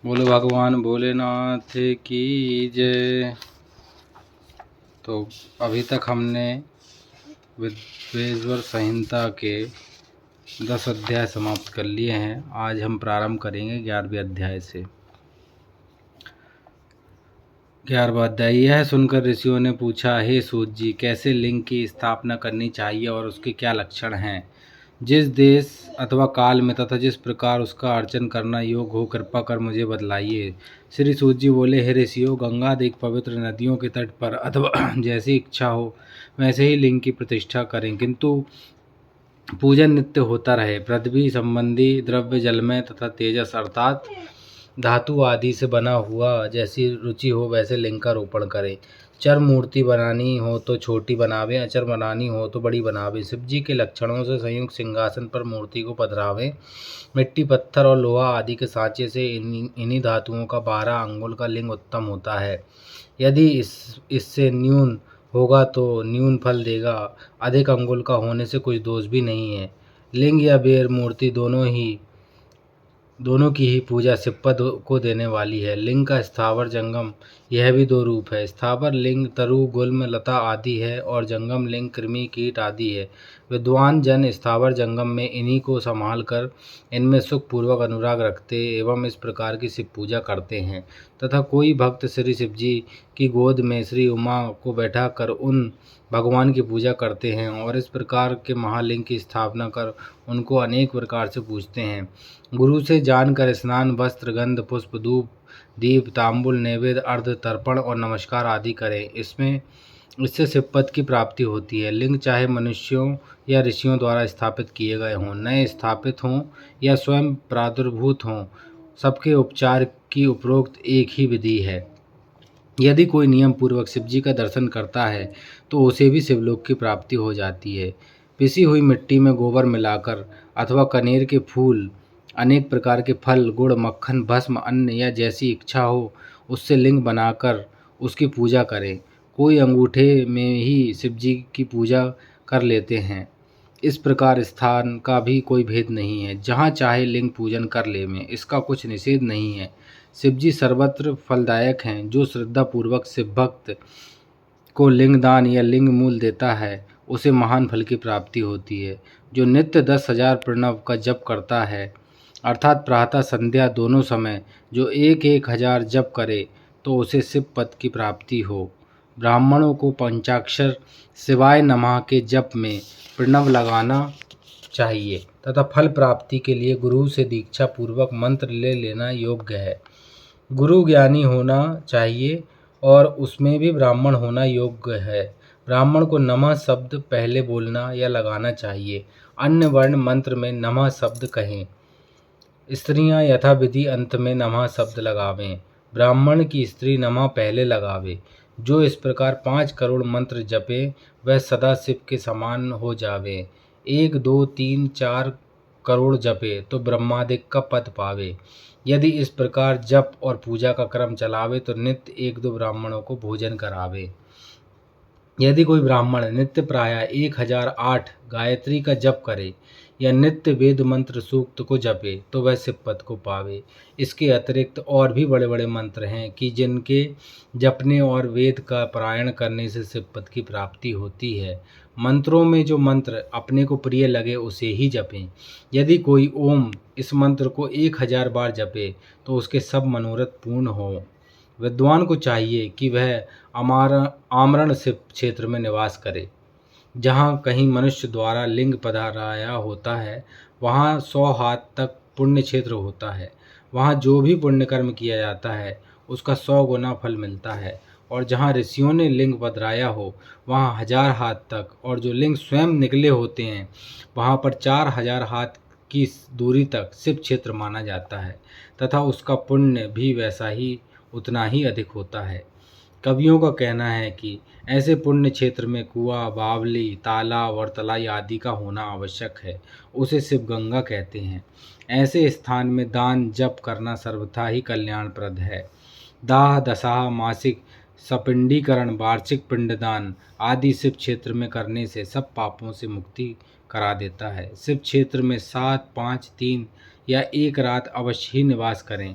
बोले भगवान भोलेनाथ की जय। तो अभी तक हमने विद्वेश्वर संहिता के 10 अध्याय समाप्त कर लिए हैं। आज हम प्रारंभ करेंगे 11वें अध्याय से। 11वां अध्याय। यह सुनकर ऋषियों ने पूछा, हे सूत जी, कैसे लिंग की स्थापना करनी चाहिए और उसके क्या लक्षण हैं? जिस देश अथवा काल में तथा जिस प्रकार उसका अर्चन करना योग्य हो, कृपा कर मुझे बतलाइए। श्री सूत जी बोले, हे ऋषियों, गंगा आदि पवित्र नदियों के तट पर अथवा जैसी इच्छा हो वैसे ही लिंग की प्रतिष्ठा करें, किंतु पूजन नित्य होता रहे। पृथ्वी संबंधी द्रव्य जलमय तथा तेजस अर्थात धातु आदि से बना हुआ जैसी रुचि हो वैसे लिंग का रोपण करें। चर मूर्ति बनानी हो तो छोटी बनावे, अचर बनानी हो तो बड़ी बनावे। शिव जी के लक्षणों से संयुक्त सिंहासन पर मूर्ति को पधरावे। मिट्टी, पत्थर और लोहा आदि के सांचे से इन्हीं धातुओं का 12 अंगुल का लिंग उत्तम होता है। यदि इससे न्यून होगा तो न्यून फल देगा, अधिक अंगुल का होने से कुछ दोष भी नहीं है। लिंग या बेर मूर्ति दोनों की ही पूजा सिप्पद को देने वाली है। लिंग का स्थावर जंगम यह भी 2 रूप है। स्थावर लिंग तरु गुल्म लता आदि है और जंगम लिंग कृमि कीट आदि है। विद्वान जन स्थावर जंगम में इन्हीं को संभाल कर इनमें सुख पूर्वक अनुराग रखते एवं इस प्रकार की शिव पूजा करते हैं। तथा कोई भक्त श्री शिव जी की गोद में श्री उमा को बैठा कर उन भगवान की पूजा करते हैं और इस प्रकार के महालिंग की स्थापना कर उनको अनेक प्रकार से पूजते हैं। गुरु से जानकर स्नान, वस्त्र, गंध, पुष्प, धूप, दीप, तांबुल, नैवेद्य, अर्घ, तर्पण और नमस्कार आदि करें। इससे शिवपद की प्राप्ति होती है। लिंग चाहे मनुष्यों या ऋषियों द्वारा स्थापित किए गए हों, नए स्थापित हों या स्वयं प्रादुर्भूत हों, सबके उपचार की उपरोक्त एक ही विधि है। यदि कोई नियम पूर्वक शिव जी का दर्शन करता है तो उसे भी शिवलोक की प्राप्ति हो जाती है। पिसी हुई मिट्टी में गोबर मिलाकर अथवा कनेर के फूल, अनेक प्रकार के फल, गुड़, मक्खन, भस्म, अन्न या जैसी इच्छा हो उससे लिंग बनाकर उसकी पूजा करें। कोई अंगूठे में ही शिव जी की पूजा कर लेते हैं। इस प्रकार स्थान का भी कोई भेद नहीं है, जहाँ चाहे लिंग पूजन कर ले में इसका कुछ निषेध नहीं है। शिव जी सर्वत्र फलदायक हैं। जो श्रद्धा पूर्वक शिव भक्त को लिंग दान या लिंग मूल देता है उसे महान फल की प्राप्ति होती है। जो नित्य 10,000 प्रणव का जप करता है अर्थात प्रातः संध्या दोनों समय जो 1,000 जप करे तो उसे शिव पद की प्राप्ति हो। ब्राह्मणों को पंचाक्षर शिवाय नमः के जप में प्रणव लगाना चाहिए तथा फल प्राप्ति के लिए गुरु से दीक्षा पूर्वक मंत्र ले लेना योग्य है। गुरु ज्ञानी होना चाहिए और उसमें भी ब्राह्मण होना योग्य है। ब्राह्मण को नमः शब्द पहले बोलना या लगाना चाहिए। अन्य वर्ण मंत्र में नमः शब्द कहें। स्त्रियां यथाविधि अंत में नमः शब्द लगावें। ब्राह्मण की स्त्री नमः पहले लगावे। जो इस प्रकार 5 करोड़ मंत्र जपे वह सदा शिव के समान हो जावे। 1, 2, 3, 4 करोड़ जपे तो ब्रह्मादिक का पद पावे। यदि इस प्रकार जप और पूजा का क्रम चलावे तो नित्य 1-2 ब्राह्मणों को भोजन करावे। यदि कोई ब्राह्मण नित्य प्राय 1008 गायत्री का जप करे या नित्य वेद मंत्र सूक्त को जपे तो वह शिवपद को पावे। इसके अतिरिक्त और भी बड़े बड़े मंत्र हैं कि जिनके जपने और वेद का पारायण करने से शिवपद की प्राप्ति होती है। मंत्रों में जो मंत्र अपने को प्रिय लगे उसे ही जपें। यदि कोई ओम इस मंत्र को 1000 बार जपे तो उसके सब मनोरथ पूर्ण हों। विद्वान को चाहिए कि वह आमरण शिव क्षेत्र में निवास करे। जहाँ कहीं मनुष्य द्वारा लिंग पधराया होता है वहाँ 100 हाथ तक पुण्य क्षेत्र होता है। वहाँ जो भी पुण्य कर्म किया जाता है उसका 100 गुना फल मिलता है। और जहाँ ऋषियों ने लिंग पधराया हो वहाँ 1000 हाथ तक, और जो लिंग स्वयं निकले होते हैं वहाँ पर 4000 हाथ की दूरी तक शिव क्षेत्र माना जाता है तथा उसका पुण्य भी वैसा ही उतना ही अधिक होता है। कवियों का कहना है कि ऐसे पुण्य क्षेत्र में कुआं, बावली, तालाब और तलाई आदि का होना आवश्यक है। उसे शिव गंगा कहते हैं। ऐसे स्थान में दान जप करना सर्वथा ही कल्याणप्रद है। दाह, दशाह, मासिक सपिंडीकरण, वार्षिक पिंडदान आदि शिव क्षेत्र में करने से सब पापों से मुक्ति करा देता है। शिव क्षेत्र में 7, 5, 3 या 1 रात अवश्य ही निवास करें।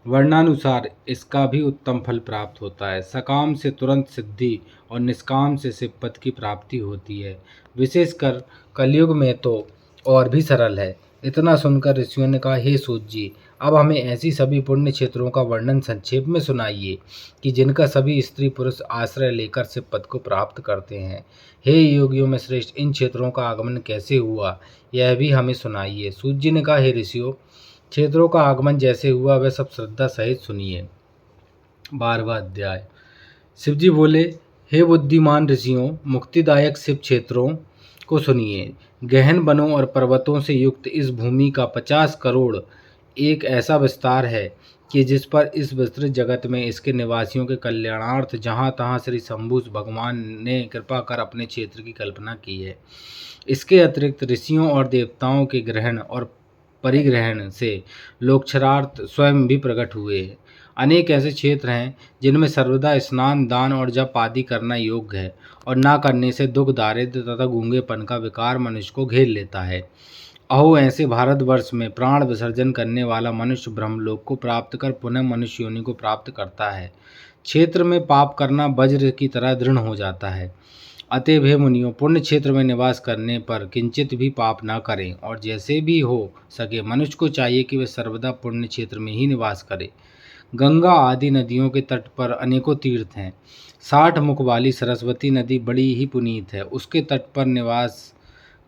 वर्णानुसार इसका भी उत्तम फल प्राप्त होता है। सकाम से तुरंत सिद्धि और निष्काम से शिव पद की प्राप्ति होती है। विशेषकर कलयुग में तो और भी सरल है। इतना सुनकर ऋषियों ने कहा, हे सूत जी, अब हमें ऐसी सभी पुण्य क्षेत्रों का वर्णन संक्षेप में सुनाइए कि जिनका सभी स्त्री पुरुष आश्रय लेकर शिव पद को प्राप्त करते हैं। हे योगियों में श्रेष्ठ, इन क्षेत्रों का आगमन कैसे हुआ, यह भी हमें सुनाइए। सूत जी ने कहा, हे ऋषियों, क्षेत्रों का आगमन जैसे हुआ वह सब श्रद्धा सहित सुनिए। 12वां अध्याय। शिवजी बोले, हे बुद्धिमान ऋषियों, मुक्तिदायक शिव क्षेत्रों को सुनिए। गहन वनों और पर्वतों से युक्त इस भूमि का 50 करोड़ एक ऐसा विस्तार है कि जिस पर इस विस्तृत जगत में इसके निवासियों के कल्याणार्थ जहाँ तहाँ श्री शंभु भगवान ने कृपा कर अपने क्षेत्र की कल्पना की है। इसके अतिरिक्त ऋषियों और देवताओं के ग्रहण और परिग्रहण से लोकक्षरार्थ स्वयं भी प्रकट हुए हैं। अनेक ऐसे क्षेत्र हैं जिनमें सर्वदा स्नान, दान और जप आदि करना योग्य है और ना करने से दुख, दारिद्र्य तथा गूंगेपन का विकार मनुष्य को घेर लेता है। अहो, ऐसे भारतवर्ष में प्राण विसर्जन करने वाला मनुष्य ब्रह्मलोक को प्राप्त कर पुनः मनुष्य योनि को प्राप्त करता है। क्षेत्र में पाप करना वज्र की तरह दृढ़ हो जाता है। अतएव हे मुनियों, पुण्य क्षेत्र में निवास करने पर किंचित भी पाप न करें और जैसे भी हो सके मनुष्य को चाहिए कि वे सर्वदा पुण्य क्षेत्र में ही निवास करे। गंगा आदि नदियों के तट पर अनेकों तीर्थ हैं। 60 मुख वाली सरस्वती नदी बड़ी ही पुनीत है। उसके तट पर निवास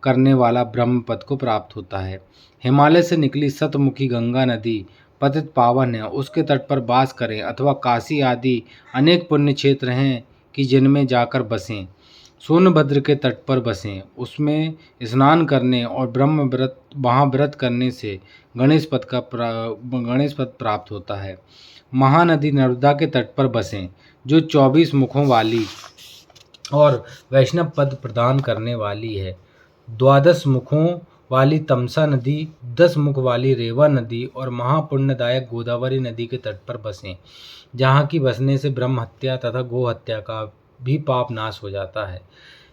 करने वाला ब्रह्म पद को प्राप्त होता है। हिमालय से निकली सतमुखी गंगा नदी पतित पावन है, उसके तट पर वास करें। अथवा काशी आदि अनेक पुण्य क्षेत्र हैं कि जिनमें जाकर बसें। सोनभद्र के तट पर बसें, उसमें स्नान करने और ब्रह्म व्रत वहाँ व्रत करने से गणेश पद प्राप्त होता है। महानदी नर्मदा के तट पर बसें, जो 24 मुखों वाली और वैष्णव पद प्रदान करने वाली है। 12 मुखों वाली तमसा नदी, 10 मुख वाली रेवा नदी और महापुण्यदायक गोदावरी नदी के तट पर बसें, जहाँ की बसने से ब्रह्म हत्या तथा गो हत्या का भी पाप नाश हो जाता है।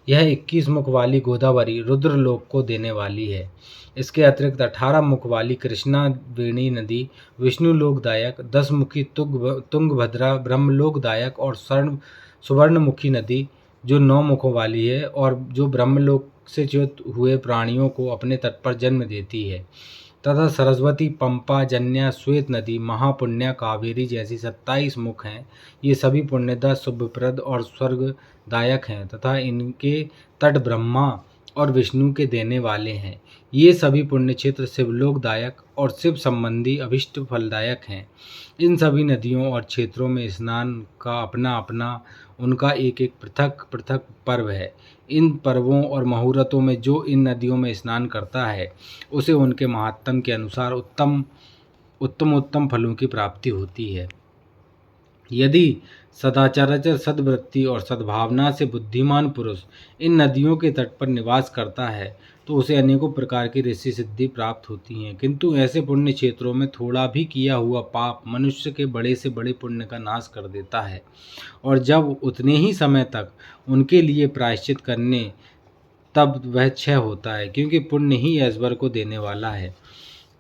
यह 21 मुख वाली गोदावरी रुद्रलोक को देने वाली है। इसके अतिरिक्त 18 मुख वाली कृष्णा वेणी नदी विष्णु लोकदायक, 10 मुखी तुंगभद्रा ब्रह्मलोकदायक और सुवर्णमुखी नदी जो 9 मुखों वाली है और जो ब्रह्मलोक से च्युत हुए प्राणियों को अपने तट पर जन्म देती है, तथा सरस्वती, पंपा, जन्या, श्वेत नदी, महापुण्या, कावेरी जैसी 27 मुख हैं। ये सभी पुण्यदा, शुभप्रद और स्वर्गदायक हैं तथा इनके तट ब्रह्मा और विष्णु के देने वाले हैं। ये सभी पुण्य क्षेत्र शिवलोकदायक और शिव संबंधी अभिष्ट फलदायक हैं। इन सभी नदियों और क्षेत्रों में स्नान का अपना अपना उनका एक एक पृथक पृथक पर्व है। इन पर्वों और मुहूर्तों में जो इन नदियों में स्नान करता है उसे उनके महात्म के अनुसार उत्तम फलों की प्राप्ति होती है। यदि सदाचाराचर, सद्वृत्ति और सद्भावना से बुद्धिमान पुरुष इन नदियों के तट पर निवास करता है तो उसे अनेकों प्रकार की ऋषि सिद्धि प्राप्त होती हैं। किंतु ऐसे पुण्य क्षेत्रों में थोड़ा भी किया हुआ पाप मनुष्य के बड़े से बड़े पुण्य का नाश कर देता है और जब उतने ही समय तक उनके लिए प्रायश्चित करने तब वह क्षय होता है, क्योंकि पुण्य ही ऐश्वर्य को देने वाला है।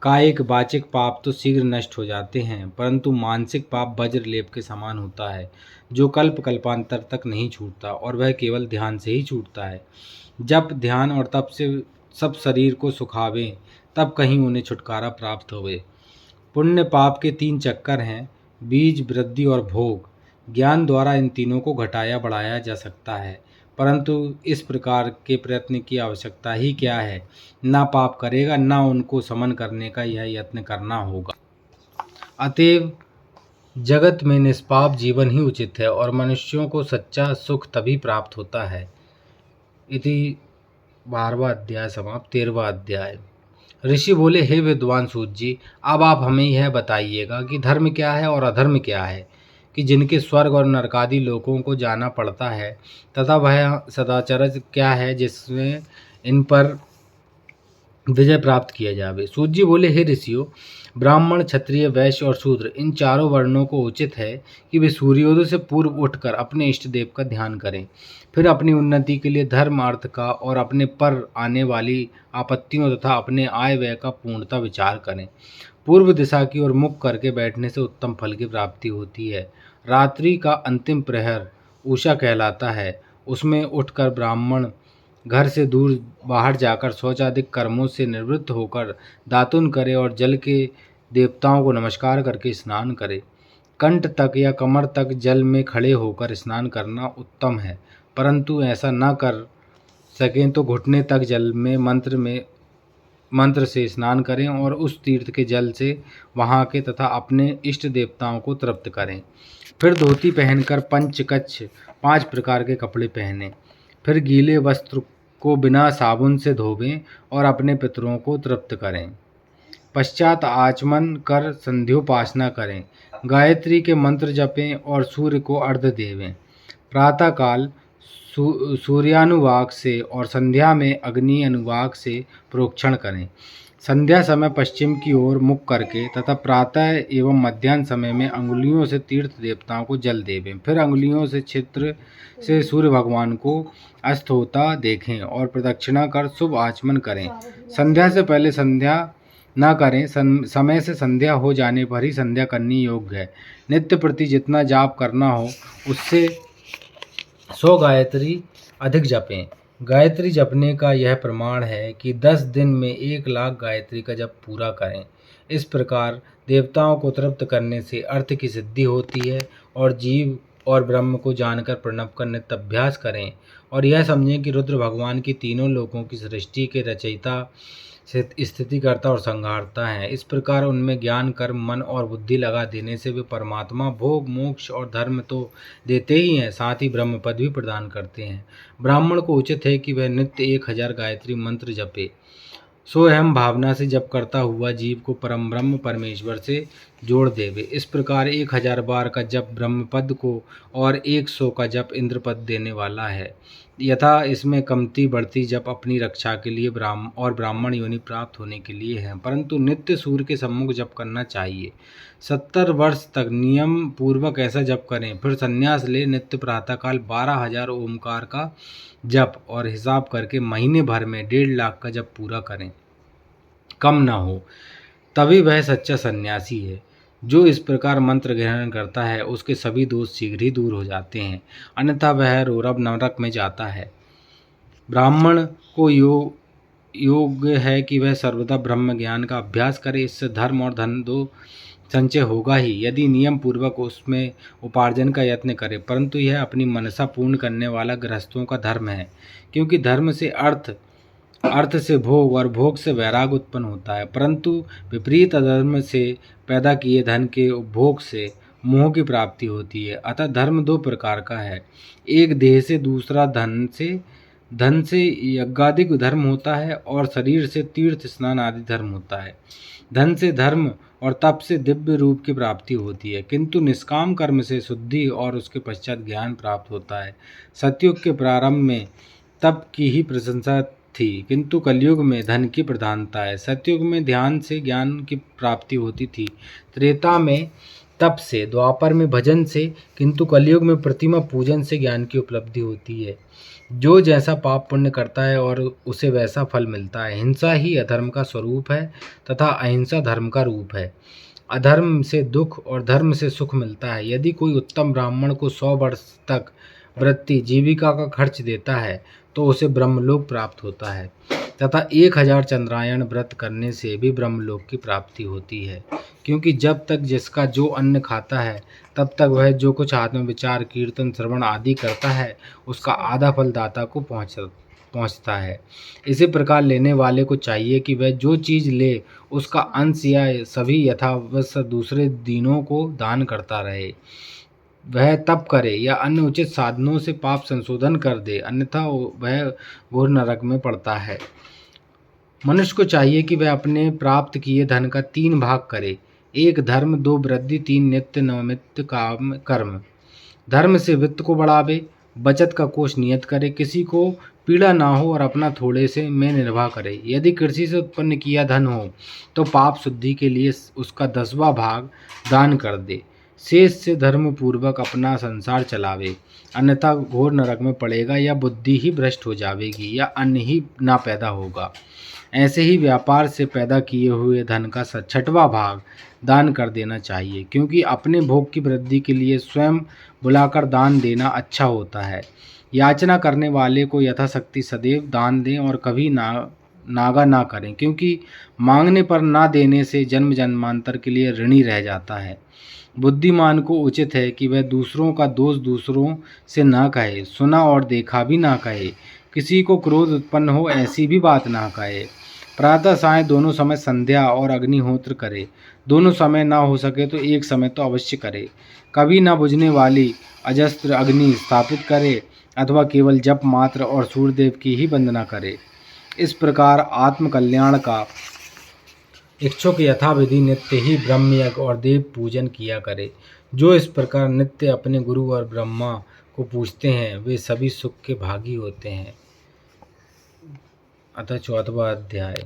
कायिक वाचिक पाप तो शीघ्र नष्ट हो जाते हैं, परंतु मानसिक पाप वज्र लेप के समान होता है, जो कल्पांतर तक नहीं छूटता और वह केवल ध्यान से ही छूटता है। जब ध्यान और तप से सब शरीर को सुखावें, तब कहीं उन्हें छुटकारा प्राप्त होवे। पुण्य पाप के 3 चक्कर हैं, बीज, वृद्धि और भोग। ज्ञान द्वारा इन तीनों को घटाया बढ़ाया जा सकता है, परंतु इस प्रकार के प्रयत्न की आवश्यकता ही क्या है। ना पाप करेगा, ना उनको समन करने का यह यत्न करना होगा। अतएव जगत में निष्पाप जीवन ही उचित है और मनुष्यों को सच्चा सुख तभी प्राप्त होता है। इति 12वां अध्याय समाप्त। 13वां अध्याय। ऋषि बोले, हे विद्वान सूत जी, अब आप हमें यह बताइएगा कि धर्म क्या है और अधर्म क्या है, कि जिनके स्वर्ग और नरकादि लोकों को जाना पड़ता है, तथा वह सदाचार क्या है जिसमें इन पर विजय प्राप्त किया जावे। सूत जी बोले, हे ऋषियों, ब्राह्मण, क्षत्रिय, वैश्य और शूद्र इन चारों वर्णों को उचित है कि वे सूर्योदय से पूर्व उठकर अपने इष्ट देव का ध्यान करें, फिर अपनी उन्नति के लिए धर्म अर्थ का और अपने पर आने वाली आपत्तियों तथा अपने आय व्यय का पूर्णतः विचार करें। पूर्व दिशा की ओर मुख करके बैठने से उत्तम फल की प्राप्ति होती है। रात्रि का अंतिम प्रहर उषा कहलाता है। उसमें उठकर ब्राह्मण घर से दूर बाहर जाकर शौचादिक कर्मों से निवृत्त होकर दातुन करे और जल के देवताओं को नमस्कार करके स्नान करे। कंठ तक या कमर तक जल में खड़े होकर स्नान करना उत्तम है, परंतु ऐसा न कर सकें तो घुटने तक जल में मंत्र से स्नान करें और उस तीर्थ के जल से वहाँ के तथा अपने इष्ट देवताओं को तृप्त करें। फिर धोती पहनकर पंचकच्छ 5 प्रकार के कपड़े पहनें। फिर गीले वस्त्र को बिना साबुन से धोवें और अपने पितरों को तृप्त करें। पश्चात आचमन कर संध्योपासना करें, गायत्री के मंत्र जपें और सूर्य को अर्घ्य देवें। प्रातःकाल सूर्यानुवाक से और संध्या में अग्नि अनुवाक से प्रोक्षण करें। संध्या समय पश्चिम की ओर मुख करके तथा प्रातः एवं मध्याह्न समय में अंगुलियों से तीर्थ देवताओं को जल देवें। फिर अंगुलियों से छिद्र से सूर्य भगवान को अस्त होता देखें और प्रदक्षिणा कर शुभ आचमन करें। संध्या से पहले संध्या न करें, समय से संध्या हो जाने पर ही संध्या करनी योग्य है। नित्य प्रति जितना जाप करना हो उससे 100 गायत्री अधिक जपें। गायत्री जपने का यह प्रमाण है कि 10 दिन में 1 लाख गायत्री का जप पूरा करें। इस प्रकार देवताओं को तृप्त करने से अर्थ की सिद्धि होती है और जीव और ब्रह्म को जानकर प्रणव का नित्य अभ्यास करें और यह समझें कि रुद्र भगवान की तीनों लोकों की सृष्टि के रचयिता, स्थितिकर्ता और संहारता हैं। इस प्रकार उनमें ज्ञान, कर्म, मन और बुद्धि लगा देने से वे परमात्मा भोग, मोक्ष और धर्म तो देते ही हैं, साथ ही ब्रह्म पद भी प्रदान करते हैं। ब्राह्मण को उचित है कि वह नित्य 1000 गायत्री मंत्र जपे। सो अहम भावना से जप करता हुआ जीव को परम ब्रह्म परमेश्वर से जोड़ देवे। इस प्रकार 1000 बार का जप ब्रह्म पद को और 100 का जप इंद्र पद देने वाला है। यथा इसमें कमती बढ़ती जप अपनी रक्षा के लिए ब्राह्मण योनि प्राप्त होने के लिए है, परंतु नित्य सूर्य के सम्मुख जप करना चाहिए। 70 वर्ष तक नियम पूर्वक ऐसा जप करें, फिर संन्यास ले नित्य प्रातःकाल 12,000 ओमकार का जप और हिसाब करके महीने भर में 1.5 लाख का जप पूरा करें, कम न हो, तभी वह सच्चा सन्यासी है। जो इस प्रकार मंत्र ग्रहण करता है उसके सभी दोष शीघ्र ही दूर हो जाते हैं, अन्यथा वह रौरव नरक में जाता है। ब्राह्मण को योग्य है कि वह सर्वदा ब्रह्म ज्ञान का अभ्यास करे, इससे धर्म और धन दो संचय होगा ही, यदि नियम पूर्वक उसमें उपार्जन का यत्न करे, परंतु यह अपनी मनसा पूर्ण करने वाला गृहस्थों का धर्म है, क्योंकि धर्म से अर्थ से भोग और भोग से वैराग उत्पन्न होता है, परंतु विपरीत अधर्म से पैदा किए धन के उपभोग से मोह की प्राप्ति होती है। अतः धर्म 2 प्रकार का है, एक देह से, दूसरा धन से यज्ञादिक धर्म होता है और शरीर से तीर्थ स्नान आदि धर्म होता है। धन से धर्म और तप से दिव्य रूप की प्राप्ति होती है, किंतु निष्काम कर्म से शुद्धि और उसके पश्चात ज्ञान प्राप्त होता है। सतयुग के प्रारंभ में तप की ही प्रशंसा थी, किंतु कलयुग में धन की प्रधानता है। सतयुग में ध्यान से ज्ञान की प्राप्ति होती थी, त्रेता में तप से, द्वापर में भजन से, किंतु कलयुग में प्रतिमा पूजन से ज्ञान की उपलब्धि होती है। जो जैसा पाप पुण्य करता है और उसे वैसा फल मिलता है। हिंसा ही अधर्म का स्वरूप है तथा अहिंसा धर्म का रूप है। अधर्म से दुख और धर्म से सुख मिलता है। यदि कोई उत्तम ब्राह्मण को 100 वर्ष तक वृत्ति जीविका का खर्च देता है तो उसे ब्रह्मलोक प्राप्त होता है तथा 1000 चंद्रायण व्रत करने से भी ब्रह्मलोक की प्राप्ति होती है, क्योंकि जब तक जिसका जो अन्न खाता है तब तक वह जो कुछ आत्म विचार, कीर्तन, श्रवण आदि करता है उसका आधा फल दाता को पहुंचता है। इसी प्रकार लेने वाले को चाहिए कि वह जो चीज़ ले उसका अंश या सभी यथावश्य दूसरे दीनों को दान करता रहे। वह तप करे या अन्य उचित साधनों से पाप संशोधन कर दे, अन्यथा वह घोर नरक में पड़ता है। मनुष्य को चाहिए कि वह अपने प्राप्त किए धन का 3 भाग करे, 1 धर्म, 2 वृद्धि, 3 नित्य नैमित्तिक काम कर्म। धर्म से वित्त को बढ़ावे, बचत का कोष नियत करे, किसी को पीड़ा ना हो और अपना थोड़े से में निर्वाह करे। यदि कृषि से उत्पन्न किया धन हो तो पाप शुद्धि के लिए उसका 10वां भाग दान कर दे, शेष से धर्म पूर्वक अपना संसार चलावे, अन्यथा घोर नरक में पड़ेगा या बुद्धि ही भ्रष्ट हो जाएगी या अन्न ही ना पैदा होगा। ऐसे ही व्यापार से पैदा किए हुए धन का 6वां भाग दान कर देना चाहिए, क्योंकि अपने भोग की वृद्धि के लिए स्वयं बुलाकर दान देना अच्छा होता है। याचना करने वाले को यथाशक्ति सदैव दान दें और कभी नागा ना करें, क्योंकि मांगने पर ना देने से जन्म जन्मांतर के लिए ऋणी रह जाता है। बुद्धिमान को उचित है कि वह दूसरों का दोष दूसरों से न कहे, सुना और देखा भी ना कहे, किसी को क्रोध उत्पन्न हो ऐसी भी बात ना कहे। प्रातः सायं दोनों समय संध्या और अग्निहोत्र करे, दोनों समय ना हो सके तो एक समय तो अवश्य करे। कभी न बुझने वाली अजस्त्र अग्नि स्थापित करे अथवा केवल जप मात्र और सूर्यदेव की ही वंदना करे। इस प्रकार आत्म कल्याण का इच्छुक यथाविधि नित्य ही ब्रह्मयज्ञ और देव पूजन किया करे। जो इस प्रकार नित्य अपने गुरु और ब्रह्मा को पूजते हैं वे सभी सुख के भागी होते हैं। अतः 14वां अध्याय।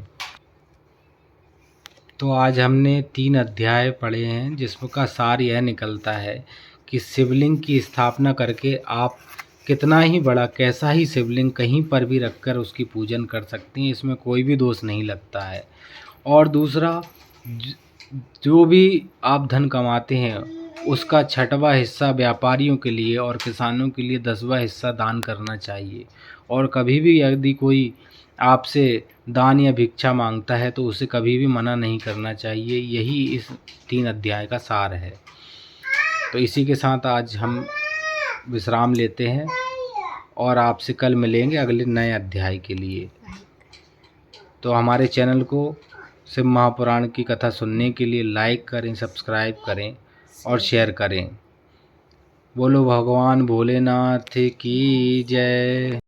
तो आज हमने 3 अध्याय पढ़े हैं, जिसका सार यह निकलता है कि शिवलिंग की स्थापना करके आप कितना ही बड़ा कैसा ही शिवलिंग कहीं पर भी रखकर उसकी पूजन कर सकते हैं, इसमें कोई भी दोष नहीं लगता है। और दूसरा, जो भी आप धन कमाते हैं उसका 6वां हिस्सा व्यापारियों के लिए और किसानों के लिए 10वां हिस्सा दान करना चाहिए। और कभी भी यदि कोई आपसे दान या भिक्षा मांगता है तो उसे कभी भी मना नहीं करना चाहिए। यही इस 3 अध्याय का सार है। तो इसी के साथ आज हम विश्राम लेते हैं और आपसे कल मिलेंगे अगले नए अध्याय के लिए। तो हमारे चैनल को शिव महापुराण की कथा सुनने के लिए लाइक करें, सब्सक्राइब करें और शेयर करें। बोलो भगवान भोलेनाथ की जय।